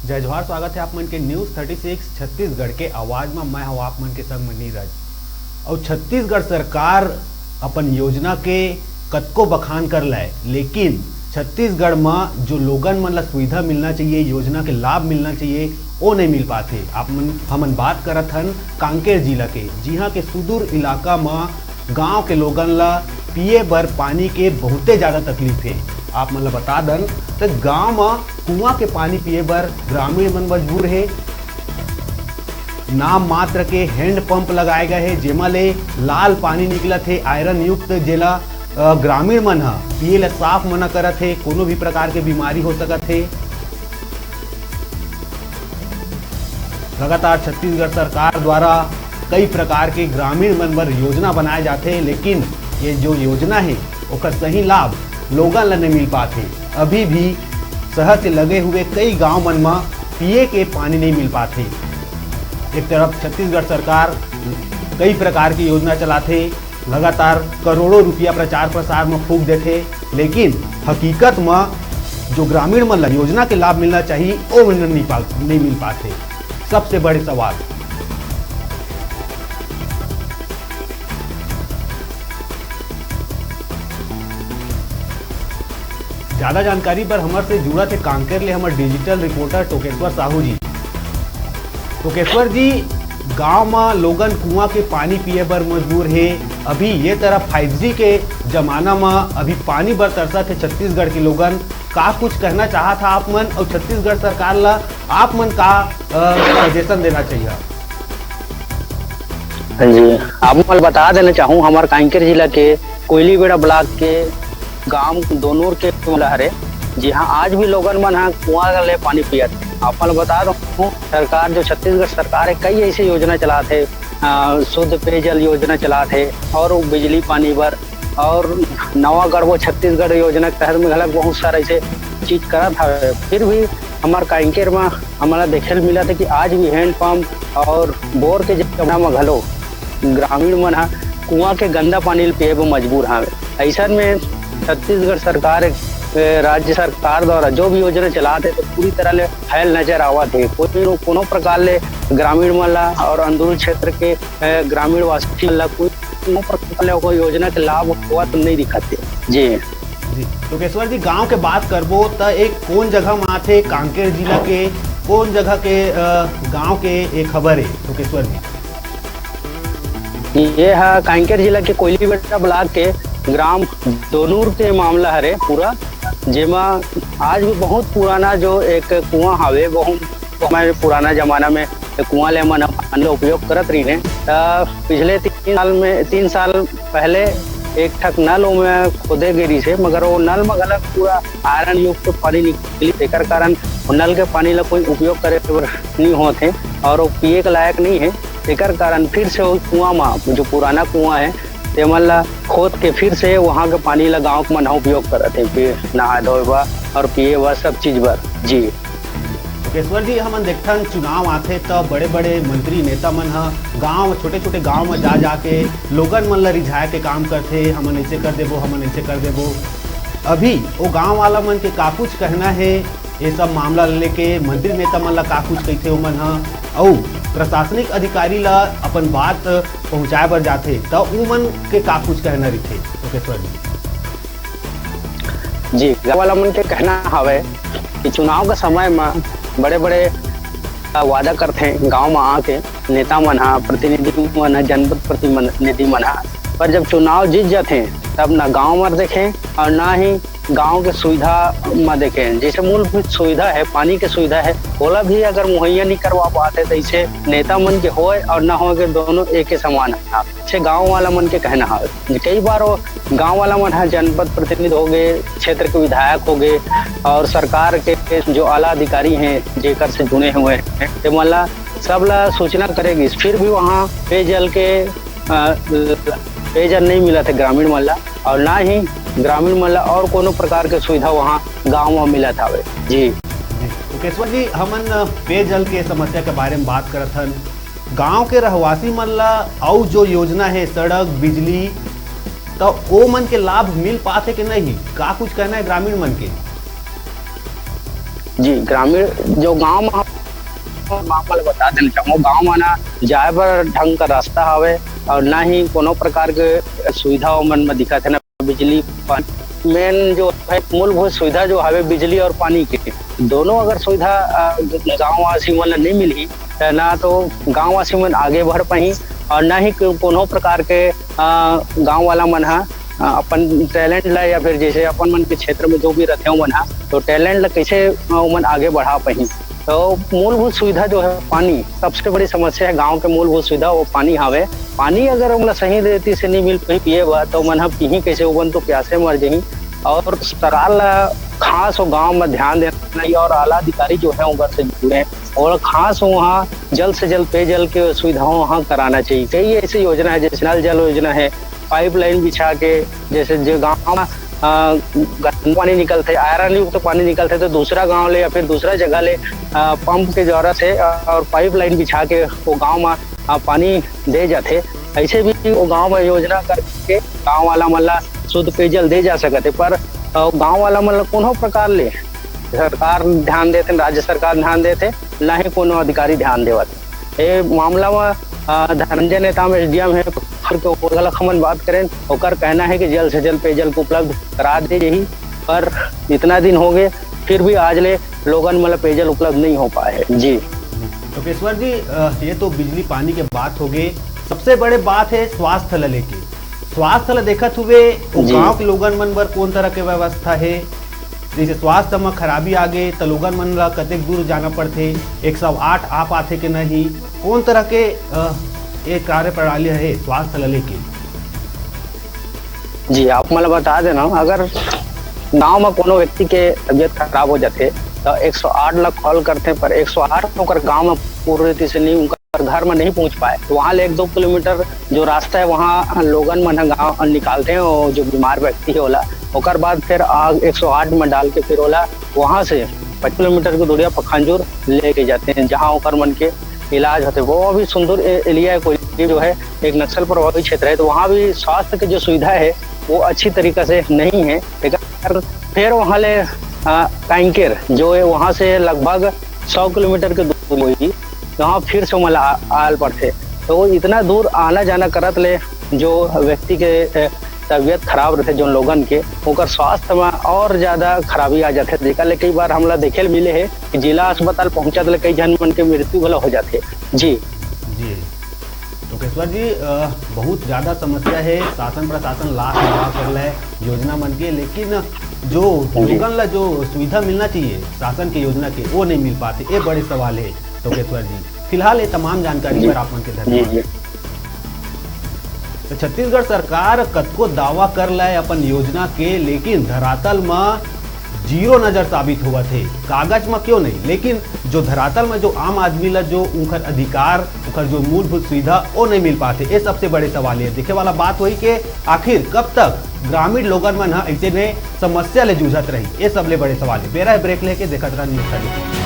जय जोहार, स्वागत है आप मन के न्यूज़ 36 छत्तीसगढ़ के आवाज में। मैं हूँ आप मन के संग में नीरज। और छत्तीसगढ़ सरकार अपन योजना के कतको बखान कर लाए, लेकिन छत्तीसगढ़ में जो लोगन मन ला सुविधा मिलना चाहिए, योजना के लाभ मिलना चाहिए, वो नहीं मिल पाते। आप मन हमन बात करत हन कांकेर जिला के, जी हाँ के सुदूर इलाका में गांव के लोगन ला पिए बर पानी के बहुते ज़्यादा तकलीफ है। आप मन ला बता दन तो गांव में कुआं के पानी पिए बर ग्रामीण मन मजबूर है। नाम मात्र के हैंड पंप लगाए गए हैं, जेमा ले लाल पानी निकलत है आयरन युक्त, जेला ग्रामीण मन ह पिए ला साफ मना करत है। कोनो भी प्रकार के बीमारी हो सकत है। लगातार छत्तीसगढ़ सरकार द्वारा कई प्रकार के ग्रामीण मन बर योजना बनाए जाते हैं, लेकिन ये जो योजना है उसका सही लाभ लोगन ला नहीं मिल पाते। अभी भी शहर से लगे हुए कई गांव मन में पिए के पानी नहीं मिल पाते। एक तरफ छत्तीसगढ़ सरकार कई प्रकार की योजना चलाते, लगातार करोड़ों रुपया प्रचार प्रसार में फूंक देते, लेकिन हकीकत में जो ग्रामीण मन ला योजना के लाभ मिलना चाहिए वो नहीं मिल पाते। सबसे बड़े सवाल ज्यादा जानकारी पर हमारे से जुड़ा थे कांकेर ले हमारे डिजिटल रिपोर्टर टोकेश्वर साहू जी। टोकेश्वर जी, गांव में लोगन कुआं के पानी पिए बर मजबूर है। अभी ये तरफ 5G के जमाना में अभी पानी बर तरसत है छत्तीसगढ़ के लोगन। का कुछ कहना चाहा था आप मन, और छत्तीसगढ़ सरकार ला आप मन का सजेशन देना चाहिए? हाँ जी, आप मैं बता देना चाहूँ हमारे कांकेर जिला के कोयलीबेड़ा ब्लॉक के गांव दोनों के लहरे, जी हाँ आज भी लोगन मन हाँ कुआं ले पानी पियत। आप बता दूँ सरकार जो छत्तीसगढ़ सरकार है कई ऐसे योजना चलाते, शुद्ध पेयजल योजना चलाते और बिजली पानी पर, और नवा गढ़बो छत्तीसगढ़ योजना के तहत में गलत बहुत सारा ऐसे चीज करा था। फिर भी हमारे कांकेर में हमारा देखे मिला था कि आज भी हैंड पंप और बोर के जगह में घलो ग्रामीण मन हाँ कुआं के गंदा पानी पिए पर मजबूर हाँ। ऐसा में छत्तीसगढ़ सरकार राज्य सरकार द्वारा जो भी योजना चलाते तो पूरी तरह ले फैल नजर आवा थे। कोनो प्रकार ले ग्रामीण मन ला और अंदरूनी क्षेत्र के ग्रामीण वासी ला कोनो प्रकार ले कोई योजना के लाभ हुआ तो नहीं दिखाते। जी टोकेश्वर जी, गांव के बात करबो तो एक कौन जगह में आते कांकेर जिला के कौन जगह के गांव के एक खबर है टोकेश्वर जी? ये है कांकेर जिला के कोयलीबेड़ा ब्लॉक के ग्राम दोनूर के मामला हरे पूरा, जेमा आज भी बहुत पुराना जो एक कुआं हवे, बहुत हमारे पुराना जमाना में कुआं ले मन पानी उपयोग करत रही है। पिछले 3 साल पहले एक ठक नल में खोदे गिरी से, मगर वो नल में गलत पूरा आयरन युक्त पानी निकली, एक कारण नल के पानी ला कोई उपयोग करे नहीं होते और वो पिए के लायक नहीं है। एक कारण फिर से वो कुआं में जो पुराना कुआं है तेमला खोद के फिर से वहाँ के पानी ला गाँव के मन उपयोग करते हैं, नहा धोए और पिए व सब चीज बर। जी टोकेश्वर जी, हम देखथन चुनाव आते तो बड़े बड़े मंत्री नेता मन गांव छोटे छोटे गांव में जा जाके लोगन मन ला रिझाए के काम करते, हमन ऐसे कर देबो, हमन ऐसे कर देबो। अभी वो गांव वाला मन के का कुछ कहना है ये सब मामला लेके, मंत्री नेता मन ला का कुछ कहते हो मन और प्रशासनिक अधिकारी ला अपन बात पहुंचाए बर जाते तो वो मन के का कुछ कहना रही? टोकेश्वर जी, गाँव वाला मन के कहना हवे कि चुनाव के समय में बड़े बड़े वादा करते हैं गांव में आके नेता मन प्रतिनिधि मन जनपद प्रतिनिधि मन, पर जब चुनाव जीत जाते हैं तब ना गांव में देखें और ना ही गांव के सुविधा में देखें। जैसे मूलभूत सुविधा है, पानी के सुविधा है, ओला भी अगर मुहैया नहीं करवा पाते तो इसे नेता मन के होए और ना हो के दोनों एक के समान है। इसे गांव वाला मन के कहना है। कई बार वो गांव वाला मन है जनपद प्रतिनिधि हो गए, क्षेत्र के विधायक हो गए और सरकार के जो आला अधिकारी हैं जेकर से जुड़े हुए हैं, तो मतलब सब ला सूचना करेगी, फिर भी वहाँ पेयजल नहीं मिला था ग्रामीण मल्ला, और ना ही ग्रामीण मल्ला और कोनो प्रकार के सुविधा वहाँ गांव में मिला था। जी टोकेश्वर जी, हमन पेयजल के समस्या के बारे में बात करत हन। गांव के रहवासी मन ला और जो योजना है सड़क बिजली, तो वो मन के लाभ मिल पाते कि नहीं? का कुछ कहना है ग्रामीण मन के? जी ग्रामीण जो गांव में मामला बता देना चाहूँगा, गांव में ना जाए बर ढंग का रास्ता हवे और ना ही कोनो प्रकार के सुविधा मन में दिखत है, ना बिजली पानी। मेन जो है मूलभूत सुविधा जो हवे बिजली और पानी के दोनों अगर सुविधा गाँव वासी मन नहीं मिली ना तो गाँव वासी मन आगे बढ़ पाही और ना ही कोनो प्रकार के गाँव वाला मन अपन टैलेंट ला या फिर जैसे अपन मन के क्षेत्र में जो भी रहते हो मन तो टैलेंट ला कैसे मन आगे बढ़ा पाही। तो मूलभूत सुविधा जो है पानी सबसे बड़ी समस्या है गांव के मूलभूत सुविधा वो पानी हवे। पानी अगर हमला सही रीति से नहीं मिल पाई पिए बा तो मन पीही कैसे उबन तो प्यासे मर जाही। और सरकार खास वो गांव में ध्यान देना और आला अधिकारी जो है उनका से जुड़े और खास वहाँ जल्द से जल्द पेयजल के सुविधाओं वहाँ कराना चाहिए। कई ऐसी योजना है जैसे नल जल योजना है, पाइपलाइन बिछा के जैसे जो गाँव में गर्म पानी निकलते आयरन युक्त पानी निकलते तो दूसरा गांव ले या फिर दूसरा जगह ले पंप के द्वारा से और पाइपलाइन बिछा के वो गांव में पानी दे जाते। ऐसे भी वो गांव में योजना करके गांव वाला मतलब शुद्ध पेयजल दे जा सकते। पर गांव वाला मतलब कोनो प्रकार ले सरकार ध्यान देते, राज्य सरकार ध्यान देते, ना ही कोनो अधिकारी ध्यान देवत। ये मामला में धनंजय नेता में एसडीएम है हमन बात करें और कहना है कि जल्द से जल्द पेयजल को उपलब्ध करा दे यही। पर इतना दिन हो गए फिर भी आज ले लोगन मतलब पेयजल उपलब्ध नहीं हो पाए। जी लोकेश्वर जी, ये तो बिजली पानी के बात हो गई, सबसे बड़े बात है स्वास्थ्य ला लेके। स्वास्थ्य ला देखत हुए गाँव के लोगन मन बर कौन तरह के व्यवस्था है? जैसे स्वास्थ्य में खराबी आ गए तो लोगन मन ला कतेक दूर जाना पड़ते, 108 आ पाते कि नहीं, कौन तरह के एक कार्य प्रणाली है स्वास्थ्य ला लेके? जी आप मतलब बता देना, अगर गांव में कोनो व्यक्ति के तबियत खराब हो जाते तो 108 ला कॉल करते पर 108 होकर गांव में पूरी रीति से नहीं उनका घर में नहीं पहुंच पाए तो वहाँ ले 1-2 किलोमीटर जो रास्ता है वहाँ लोगन मन गाँव निकालते हैं और जो बीमार व्यक्ति है ओला और बाद फिर आग 108 में डाल के फिर ओला वहाँ से 5 किलोमीटर की दूरिया पखांजूर लेके जाते हैं जहाँ ओकर मन के इलाज होते। वो अभी सुंदर एरिया कोई जो है एक नक्सल प्रभावित क्षेत्र है तो वहाँ भी स्वास्थ्य की जो सुविधा है वो अच्छी तरीके से नहीं है। लेकिन फिर वहाँ ले कांकेर जो है वहाँ से लगभग 100 किलोमीटर की दूरी हुई वहाँ फिर से मला आल पड़ते तो इतना दूर आना जाना करत ले जो व्यक्ति के तबियत खराब रहते जो लोगन के ओकर स्वास्थ्य में और ज्यादा खराबी आ जाते। देखा ले कई बार हमला देखे मिले है कि जिला अस्पताल पहुंचा तो कई जन मन के मृत्यु भला हो जाते। जी जी लोकेश्वर जी, बहुत ज़्यादा समस्या है, शासन प्रशासन लाख कर रहा है योजना मन के, लेकिन जो लोगन ला जो सुविधा मिलना चाहिए शासन की योजना के वो नहीं मिल पाते। ये बड़े सवाल है लोकेश्वर जी। फिलहाल ये तमाम जानकारी पर आप मन के धन्यवाद। तो छत्तीसगढ़ सरकार कतको दावा कर लाए अपन योजना के, लेकिन धरातल में जीरो नजर साबित हुआ थे। कागज में क्यों नहीं, लेकिन जो धरातल में जो आम आदमी ला जो उनका अधिकार उनका जो मूलभूत सुविधा वो नहीं मिल पाते। ये सबसे बड़े सवाल है। देखे वाला बात हुई कि आखिर कब तक ग्रामीण लोगन मन ऐसे ने समस्या ले जूझत रही, ये सबले बड़े सवाल है। बेरा ब्रेक लेके देखत रहा न्यूज़ 30।